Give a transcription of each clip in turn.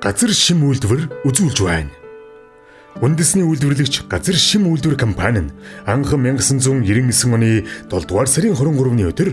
газар шим үйлдвэр үзүүлж байна. Үндэсний үйлдвэрлэгч газар шим үйлдвэр компани нь анх 1999 оны 7 дугаар сарын 23-ны өдөр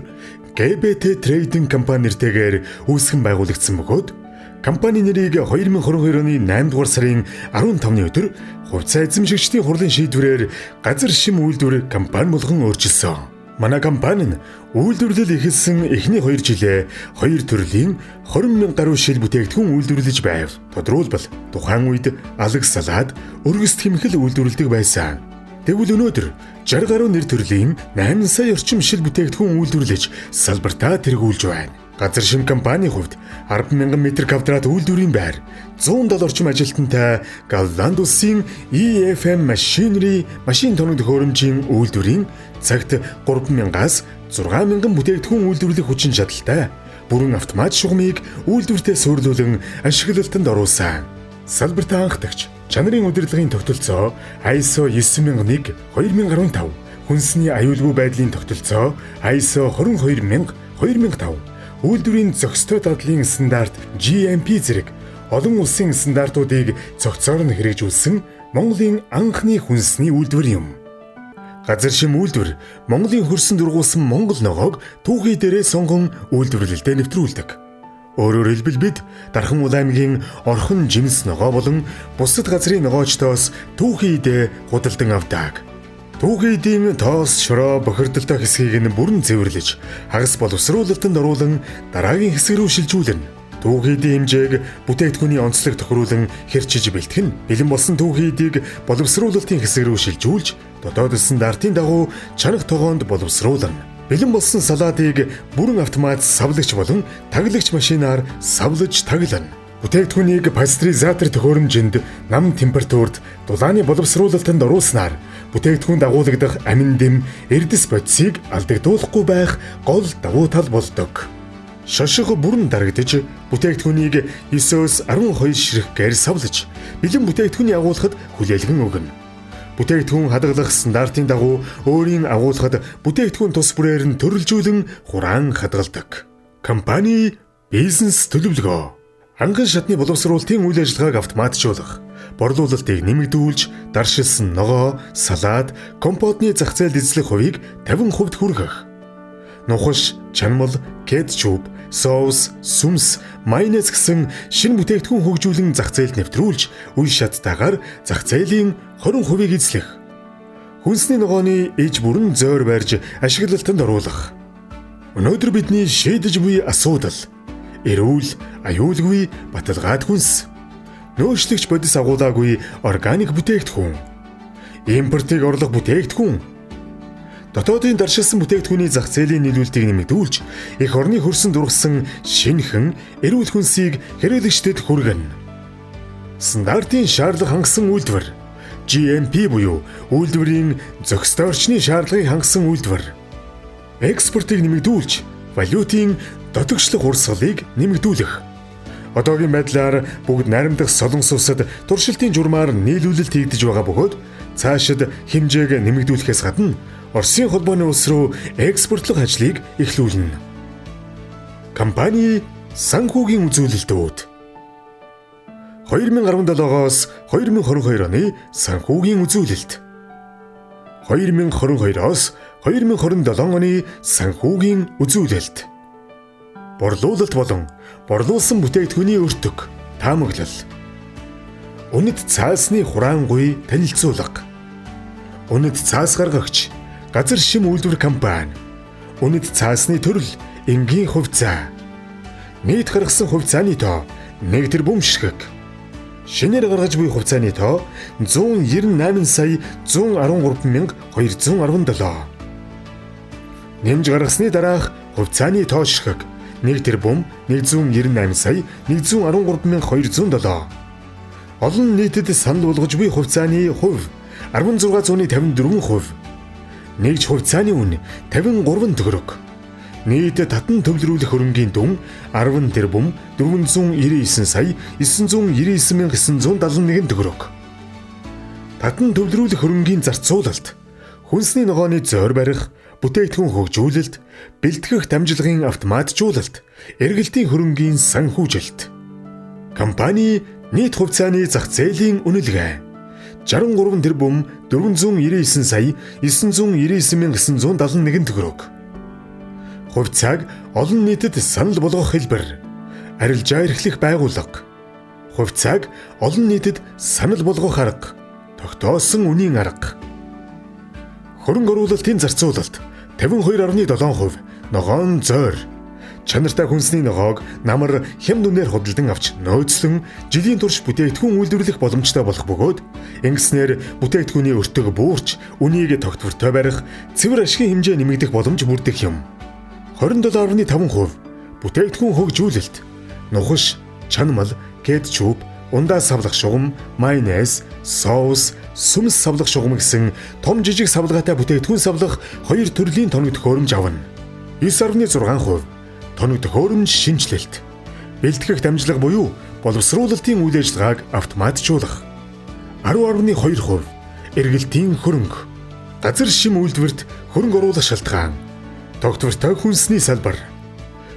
GBT Trading компани нэртэйгээр үүсгэн байгуулагдсан бөгөөд компани нэрийг 2022 оны 8 дугаар сарын 15-ны өдөр хувьцаа эзэмшигчдийн хурлын шийдвэрээр газар шим үйлдвэр компани болгон өөрчилсөн. Манай компани нь үйлдвэрлэл эхэлсэн эхний 2 жилээ 2 төрлийн 20,000 гаруй шил бүтээгдэхүүн үйлдвэрлэж байв. Тодорхойлбол тухайн үед алаг салаад, өргөс тэмхэл үйлдвэрлэдэг байсан. Тэгвэл өнөөдөр 60 гаруй нэр төрлийн 8 сая орчим шил бүтээгдэхүүн үйлдвэрлэж салбартаа тэргүүлж байна. Газар шим компанийн хувьд 10,000 м2 үйлдвэрийн байр, 170 орчим ажилтнтай Голланд улсын EFM Machinery машин тоног төхөөрөмжийн үйлдвэрийн цагт 3,000-аас 6,000 бүтээгдэхүүн үйлдвэрлэх хүчин чадалтай бүрэн автомат шугамыг үйлдвэртээ суйрлуулан ашиглалтанд оруулсан. Салбарт анхдагч чанарын удирдлагын тогтолцоо ISO 9001 2015, хүнсний аюулгүй байдлын тогтолцоо ISO 22000 2005, үйлдвэрийн зохистой дадлын стандарт GMP зэрэг олон улсын стандартуудыг цогцоор нь хэрэгжүүлсэн Монголын анхны хүнсний үйлдвэр юм. Газар шим үйлдвэр Монголын хөрсөн дургуулсан Монгол ногоог түүхий дээрээ сонгон үйлдвэрлэлдээ нэвтрүүлдэг. Өөрөөр хэлбэл бид Дархан аймгийн Орхон жимс ногоо болон бусад газрын ногоочтоос түүхийдээ худалдан авдаг. Түүхийдийн тоос, шороо, бохирдолтой хэсгийг нь бүрэн цэвэрлэж, хагас боловсруулалтанд оруулан дараагийн хэсэг рүү шилжүүлнэ. Түүхийдийн хэмжээг бүтээгдэхүүний онцлог тохируулан хэрчиж бэлтгэн, бэлэн болсон түүхийдийг боловсруулалтын хэсэг рүү шилжүүлж, дотоод стандартын дагуу чанга тогоонд боловсруулна. Бэлэн болсон салаатыг бүрэн автомат савлагч болон таглагч машинаар савлаж таглана. Бүтээгдэхүүнийг пастеризатор төхөөрөмжинд нам температурт дулааны боловсруулалтанд оруулснаар бүтээгдэхүүнд агуулгадах амин дэм, эрдэс бодисыг алдагдуулахгүй байх гол давуу тал болдог. Шошго бүрэн дарагдж, бүтээгдэхүүнийг 9-өөс 12 ширхгээр савлаж, бэлэн бүтээгдэхүүний агуулгад хүлээлгэн өгнө. Бүтээгдэхүүн хадгалах стандартын дагуу өөрийн агуулгад бүтээгдэхүүн тус бүрээр нь төрөлжүүлэн хураан хадгалдаг. Компани бизнес төлөвлөгөө. Анган шатны боловсруулалтын үйл ажиллагааг автоматжуулах, борлуулалтыг нэмэгдүүлж, даршилсан ногоо, салаад, компотны зах зээлд эзлэх хувийг 50% хүргэх. Нухаш, чанмал, кетчуп, соус, сүмс, майонез гэсэн шинэ бүтээгдэхүүн хөгжүүлэн зах зээлд нэвтрүүлж, үе шаттайгаар зах зээлийн 20% эзлэх. Хүнсний ногооны иж бүрэн зөөр барьж ашиглалтанд оруулах. Өнөөдөр бидний шийдэж буй асуудал эрүүл, аюулгүй, баталгаад хүнс, нөөцлөгч бодис агуулаагүй органик бүтээгдэхүүн, импортыг орлох бүтээгдэхүүн, дотоодын даршилсан бүтээгдэхүүний зах зээлийн нийлүүлэлтийг нэмэгдүүлж, эх орны хөрсөн дургасан шинэхэн эрүүл хүнсийг хэрэглэгчдэд хүргэнэ. Стандартын шаардлага хангасан үйлдвэр, GMP буюу үйлдвэрийн зохистой орчны шаардлагыг хангасан үйлдвэр, экспортыг нэмэгдүүлж, валютын дотогшлох урсгалыг нэмэгдүүлэх. Одоогийн байдлаар бүгд найрамдах солонгос улсад туршилтын журмаар нийлүүлэлт хийгдэж байгаа бөгөөд цаашид хэмжээг нэмэгдүүлэхээс гадна Оросын холбооны улс руу экспортлох ажлыг эхлүүлнэ. Компани санхүүгийн үзүүлэлтүүд 2017-оос 2022 оны санхүүгийн үзүүлэлт, 2022-оос 2027 оны санхүүгийн үзүүлэлт, борлуулалт болон борлуулсан бүтээгдэхүүний өртөг, таамаглал, үнэт цаасны хураангуй танилцуулга, үнэт цаас гаргагч, газар шим үйлдвэр компани, үнэт цаасны төрөл, энгийн хувьцаа, нийт гаргасан хувьцааны тоо 1 тэрбум ширхэг, шинээр гаргаж буй хувьцааны тоо 198 сая 113,217, нэмж гаргасны дараах хувьцааны тоо ширхэг 1 тэрбум 198 сая 113,207. Олон нийтэд санал болгож буй хувьцааны хувь 1654%. Нэгж хувьцааны үн 53 төгрөг. Нийт татан төвлөрүүлэх хөрөнгийн дүн 10 тэрбум 499 сая 999,971 төгрөг. Татан төвлөрүүлэх хөрөнгийн зарцуулалт, хүнсний ногооны зөөр барих, бүтээгдэхүүн хөгжүүлэлт, бэлтгэх дамжлагын автоматжуулалт, эргэлтийн хөрөнгийн санхүүжилт. Компани Нийт хувьцааны зах зээлийн үнэлгээ 63 тэрбум 499 сая 999,971 төгрөг. Хувьцааг олон нийтэд санал болгох хэлбэр арилжаа эрхлэх байгууллага. Хувьцааг олон нийтэд санал болгох арга тогтоосон үнийн арга. Хөрөнгө оруулалтын зарцуулалт 52.7%, ногоон зойр. Чанартай хүнсний ногоог намар хямд үнээр худалдан авч нөөцлөн жилийн турш бүтээгдэхүүн үйлдвэрлэх боломжтой болох бөгөөд ингэснээр бүтээгдэхүүний өртөг буурч үнийг тогтвортой барих, цэвэр ашигын хэмжээ нэмэгдэх боломж бүрдэх юм. 27.5% бүтээгдэхүүн хөгжүүлэлт, нухаш, чанамал, кетчуп, ундаа савлах шугам, майонез, соус, сүмс савлах шугам гэсэн том жижиг савлгаатай бүтээгдэхүүн савлах 2 төрлийн тоног төхөөрөмж авна. 9.6% тоног төхөөрөмж шинжилэлт, бэлтгэх дамжлага буюу боловсруулалтын үйл ажиллагааг автоматжуулах. 10.2% эргэлтийн хөрөнгө, газар шим үйлдвэрт хөрөнгө оруулах шалтгаан, тогтвортой хүнсний салбар.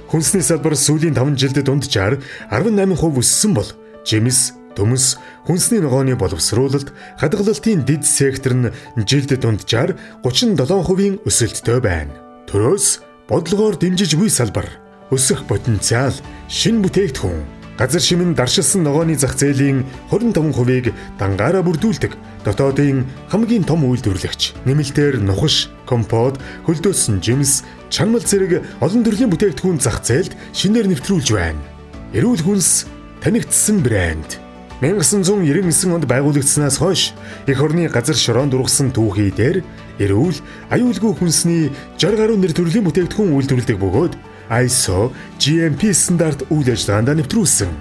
Хүнсний салбар сүүлийн 5 жилд дунджаар 18% өссөн бол жимс, төмөс, хүнсний ногооны боловсруулалт, хадгалалтын дэд сектор нь жилд дунджаар 37% өсөлттэй байна. Төрөөс бодлогоор дэмжиж буй салбар, өсөх потенциал, шинэ бүтээгдэхүүн, газар шимэн даршилсан ногооны зах зээлийн 25%-ийг дангаараа бүрдүүлдэг дотоодын хамгийн том үйлдвэрлэгч. Нэмэлтээр нухаш, компот, хөлдөөсөн жимс, чанамал зэрэг олон төрлийн бүтээгдэхүүн зах зээлд шинээр нэвтрүүлж байна. Эрүүл хүнс танигдсан брэнд. 1999 онд байгуулагдсанаас хойш эх орны газар шороонд дургасан түүхий дээр эрүүл, аюулгүй хүнсний 60 гаруй нэр төрлийн бүтээгдэхүүн үйлдвэрлэдэг бөгөөд ISO, GMP стандарт үйл ажиллагаанд нэвтрүүлсэн.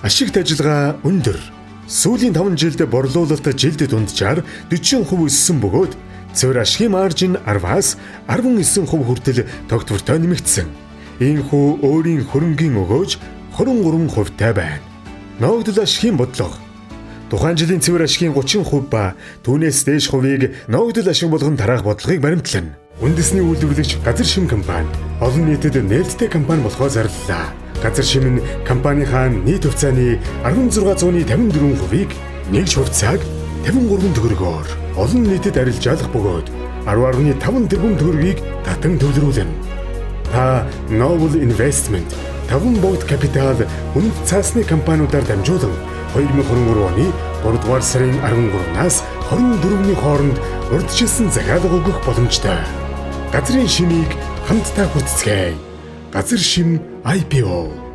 Ашигт ажиллагаа өндөр. Сүүлийн 5 жилд борлуулалт жилд дунджаар 40% өссөн бөгөөд цэвэр ашигын маржин 10-аас 19% хүртэл тогтвортой нэмэгдсэн. Иймхүү өөрийн хөрөнгийн өгөөж 23%-тай байна. Ногдол ашигын бодлого. Тухайн жилийн цэвэр ашигын 30% ба түүнээс дээш хувийг ногдол ашиг болгон тараах бодлогыг баримтлана. Үндэсний үйлдвэрлэгч газар шим компани олон нийтэд нээлттэй компани болохоо зарлалаа. Газар шим нь компанийнхаа нийт хувьцааны 1654%-ийг нэгж хувьцааг 53 төгрөгөөр олон нийтэд арилжаалах бөгөөд 10.5 тэрбум төгрөгийг татан төвлөрүүлнэ. Та Noble Investment, таван богд капитал хүнд цаасны компаниудаар дамжуулан 2023 оны 3 дугаар сарын 13-наас 24-ний хооронд урьдчилсан захиалга өгөх боломжтой. Газрын шимийг хамтдаа хүртцгээе. Газар шим IPO